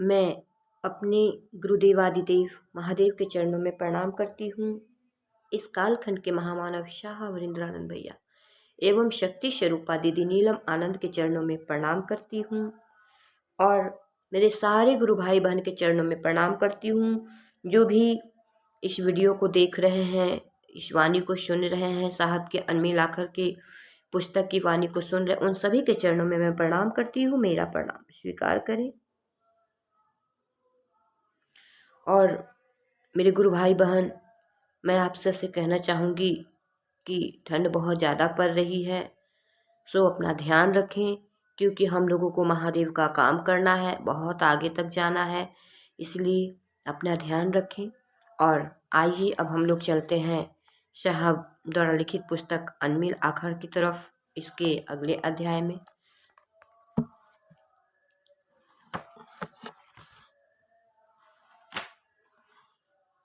मैं अपने गुरुदेवादिदेव महादेव के चरणों में प्रणाम करती हूँ। इस कालखंड के महामानव शाह वरिंद्रानंद भैया एवं शक्ति स्वरूपा दीदी नीलम आनंद के चरणों में प्रणाम करती हूँ और मेरे सारे गुरु भाई बहन के चरणों में प्रणाम करती हूँ। जो भी इस वीडियो को देख रहे हैं, इस वाणी को सुन रहे हैं, साहब के अनमिल आखर के पुस्तक की वाणी को सुन रहे, उन सभी के चरणों में मैं प्रणाम करती हूँ। मेरा प्रणाम स्वीकार करें। और मेरे गुरु भाई बहन, मैं आप सबसे कहना चाहूँगी कि ठंड बहुत ज़्यादा पड़ रही है, सो अपना ध्यान रखें, क्योंकि हम लोगों को महादेव का काम करना है, बहुत आगे तक जाना है, इसलिए अपना ध्यान रखें। और आइए अब हम लोग चलते हैं साहब द्वारा लिखित पुस्तक अनमिल आखर की तरफ, इसके अगले अध्याय में।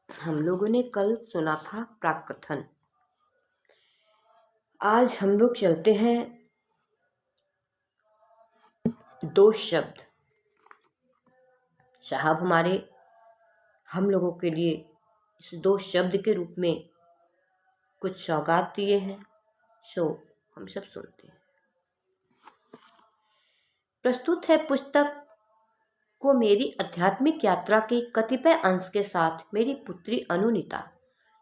हम लोगों ने कल सुना था प्राककथन। आज हम लोग चलते हैं दो शब्द। साहब हमारे हम लोगों के लिए इस दो शब्द के रूप में कुछ सौगात दिए हैं, सो हम सब सुनते हैं। प्रस्तुत है पुस्तक को मेरी आध्यात्मिक यात्रा के कतिपय अंश के साथ मेरी पुत्री अनुनीता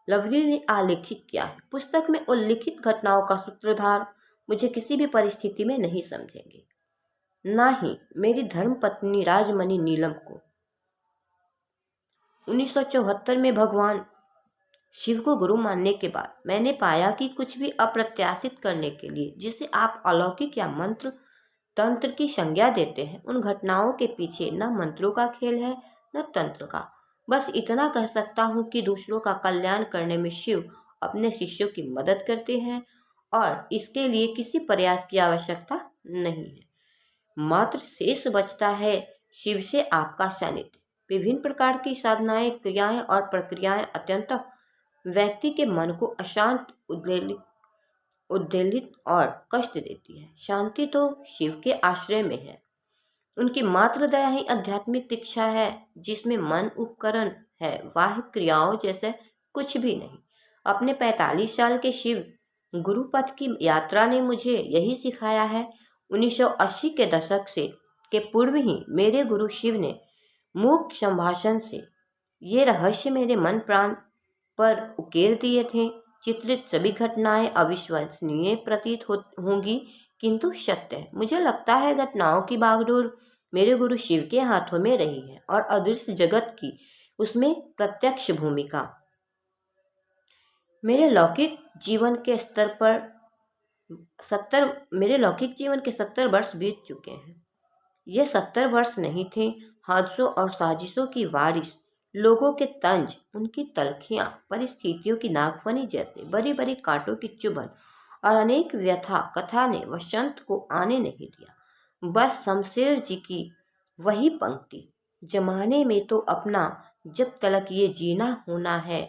लवली ने आलेखित किया है। पुस्तक में उल्लिखित घटनाओं का सूत्रधार मुझे किसी भी परिस्थिति में नहीं समझेंगे, ना ही मेरी धर्मपत्नी राजमणि नीलम को। 1974 में भगवान शिव को गुरु मानने के बाद मैंने पाया कि कुछ भी अप्रत्याशित करने के लिए जिसे आप अलौकिक या मंत्र तंत्र की संज्ञा देते हैं, उन घटनाओं के पीछे न मंत्रों का खेल है न तंत्र का। बस इतना कह सकता हूँ कि दूसरों का कल्याण करने में शिव अपने शिष्यों की मदद करते हैं और इसके लिए किसी प्रयास की आवश्यकता नहीं है। मात्र शेष बचता है शिव से आपका सानिध्य। विभिन्न प्रकार की साधनाएं, क्रियाएं और प्रक्रियाएं अत्यंत व्यक्ति के मन को अशांत, उद्वेलित और कष्ट देती है। शांति तो शिव के आश्रय में है। उनकी मात्र दया ही आध्यात्मिक दीक्षा है, जिसमें मन उपकरण है, बाह्य क्रियाओं जैसे कुछ भी नहीं। अपने 45 साल के शिव गुरुपथ की यात्रा ने मुझे यही सिखाया है। 1980 के दशक से के पूर्व ही मेरे गुरु शिव ने मूक संभाषण से ये रहस्य मेरे मन प्राण पर उकेर दिए थे। चित्रित सभी घटनाएं अविश्वसनीय प्रतीत होंगी, किंतु सत्य है। मुझे लगता है घटनाओं की बागडोर मेरे गुरु शिव के हाथों में रही है और अदृश्य जगत की उसमें प्रत्यक्ष भूमिका। मेरे लौकिक जीवन के 70 वर्ष बीत चुके हैं। ये 70 वर्ष नहीं थे हादसों और साजिशों की वारिस, लोगों के तंज, उनकी तलखियां, परिस्थितियों की नागफनी जैसे बड़ी बड़ी कांटों की चुभन और अनेक व्यथा कथा ने वसंत को आने नहीं दिया। बस शमशेर जी की वही पंक्ति, जमाने में तो अपना जब तलक ये जीना होना है,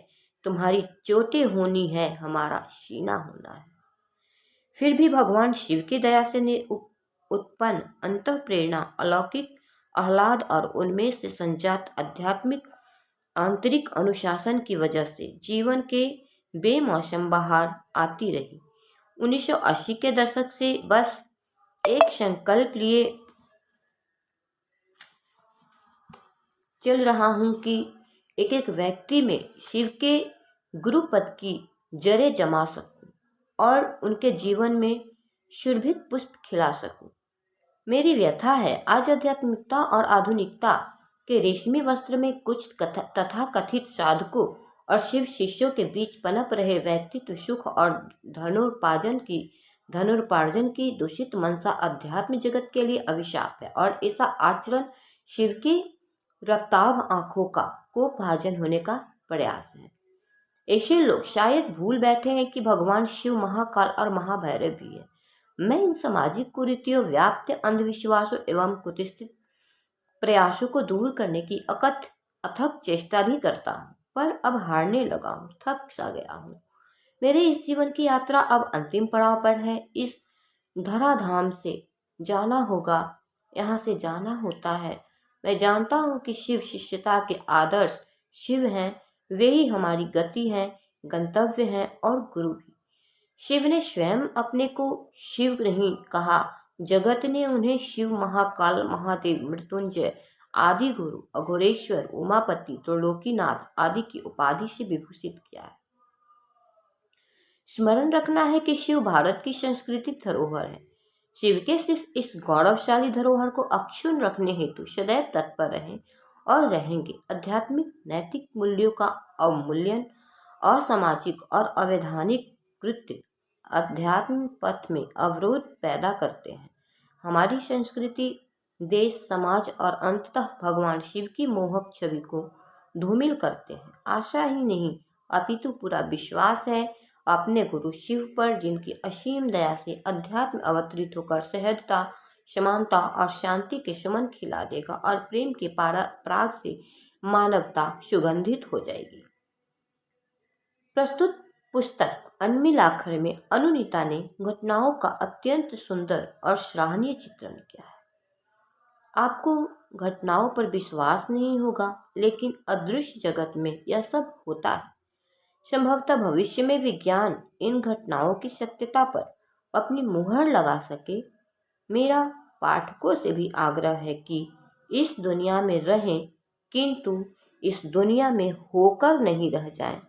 तुम्हारी चोटें होनी है, हमारा सीना होना है। फिर भी भगवान शिव की दया से उत्पन्न अंतः प्रेरणा, अलौकिक आह्लाद और उन्मेष से संजात आध्यात्मिक आंतरिक अनुशासन की वजह से जीवन के बेमौसम बहार आती रही। 1980 के दशक से बस एक संकल्प लिए चल रहा हूं कि एक एक व्यक्ति में शिव के गुरुपद की जड़ें जमा सकूं और उनके जीवन में सुरभित पुष्प खिला सकूं। मेरी व्यथा है आज आध्यात्मिकता और आधुनिकता के रेशमी वस्त्र में कुछ तथा कथित साधकों और शिव शिष्यों के बीच पनप रहे व्यक्तित्व सुख और धनुर्पार्जन की दूषित मनसा अध्यात्म जगत के लिए अभिशाप है और ऐसा आचरण शिव की रक्ताभ आंखों का कोपभाजन होने का प्रयास है। ऐसे लोग शायद भूल बैठे हैं कि भगवान शिव महाकाल और महाभैरव भी है। मैं इन सामाजिक कुरीतियों, व्याप्त अंधविश्वासों एवं कुत्सित प्रयासों को दूर करने की अथक चेष्टा भी करता हूँ, पर अब हारने लगा हूँ, थक सा गया हूँ। मेरे इस जीवन की यात्रा अब अंतिम पड़ाव पर है। इस धराधाम से जाना होगा, यहाँ से जाना होता है। मैं जानता हूँ कि शिव शिष्यता के आदर्श शिव हैं, वे ही हमारी गति हैं, गंतव्य हैं और गुरु भी। शिव ने स्वयं अपने को शिव नहीं कहा, जगत ने उन्हें शिव, महाकाल, महादेव, मृत्युंजय, आदि गुरु, अघोरेश्वर, उमापति, त्रिलोकीनाथ आदि की उपाधि से विभूषित किया है। स्मरण रखना है कि शिव भारत की सांस्कृतिक धरोहर है। शिव के शिष्य इस गौरवशाली धरोहर को अक्षुण्ण रखने हेतु सदैव तत्पर रहे और रहेंगे। आध्यात्मिक नैतिक मूल्यों का अवमूल्यन और सामाजिक और अवैधानिक कृत्य अध्यात्म पथ में अवरोध पैदा करते हैं। हमारी संस्कृति, देश, समाज और अंततः भगवान शिव की मोहक छवि को धूमिल करते हैं। आशा ही नहीं अपितु पूरा विश्वास है अपने गुरु शिव पर, जिनकी असीम दया से अध्यात्म अवतरित होकर सहजता, समानता और शांति के सुमन खिला देगा और प्रेम के पराग से मानवता सुगंधित हो जाएगी। प्रस्तुत पुस्तक अन्मिलाखर में अनुनीता ने घटनाओं का अत्यंत सुंदर और सराहनीय चित्रण किया है। आपको घटनाओं पर विश्वास नहीं होगा, लेकिन अदृश्य जगत में यह सब होता है। संभवतः भविष्य में विज्ञान इन घटनाओं की सत्यता पर अपनी मुहर लगा सके। मेरा पाठकों से भी आग्रह है कि इस दुनिया में रहें, किंतु इस दुनिया में होकर नहीं रह जाएं।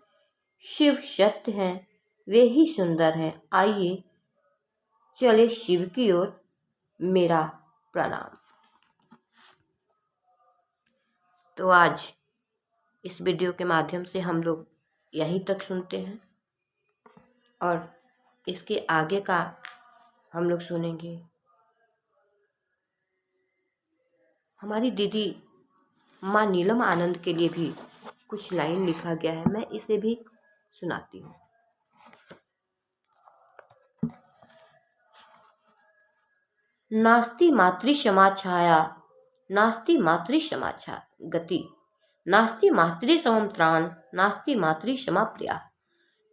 शिव सत्य हैं, वे ही सुंदर हैं। आइए चले शिव की ओर। मेरा प्रणाम। तो आज इस वीडियो के माध्यम से हम लोग यहीं तक सुनते हैं और इसके आगे का हम लोग सुनेंगे। हमारी दीदी माँ नीलम आनंद के लिए भी कुछ लाइन लिखा गया है, मैं इसे भी सुनाती हूँ। नास्ति मातृ क्षमा छाया, नास्ति मातृ क्षमा छा गति, नास्ति मातृ समम त्राण, नास्ति मातृ क्षमा प्रिया।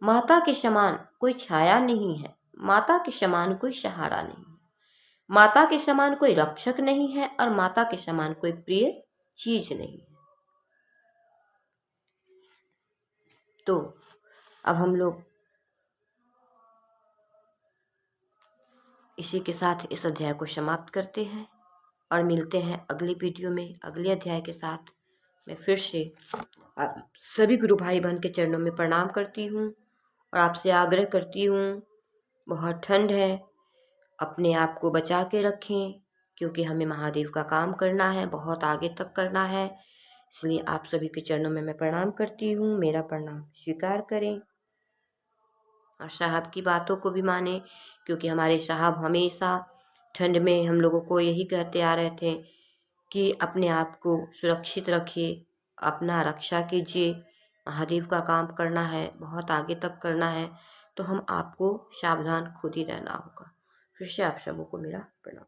माता के समान कोई छाया नहीं है, माता के समान कोई सहारा नहीं है, माता के समान कोई रक्षक नहीं है और माता के समान कोई प्रिय चीज नहीं है। तो अब हम लोग इसी के साथ इस अध्याय को समाप्त करते हैं और मिलते हैं अगले वीडियो में अगले अध्याय के साथ। मैं फिर से सभी गुरु भाई बहन के चरणों में प्रणाम करती हूँ और आपसे आग्रह करती हूँ, बहुत ठंड है, अपने आप को बचा के रखें, क्योंकि हमें महादेव का काम करना है, बहुत आगे तक करना है। इसलिए आप सभी के चरणों में मैं प्रणाम करती हूँ। मेरा प्रणाम स्वीकार करें और साहब की बातों को भी माने, क्योंकि हमारे साहब हमेशा ठंड में हम लोगों को यही कहते आ रहे थे कि अपने आप को सुरक्षित रखिए, अपना रक्षा कीजिए, महादेव का काम करना है, बहुत आगे तक करना है, तो हम आपको सावधान खुद ही रहना होगा। फिर से आप सबों को मेरा प्रणाम।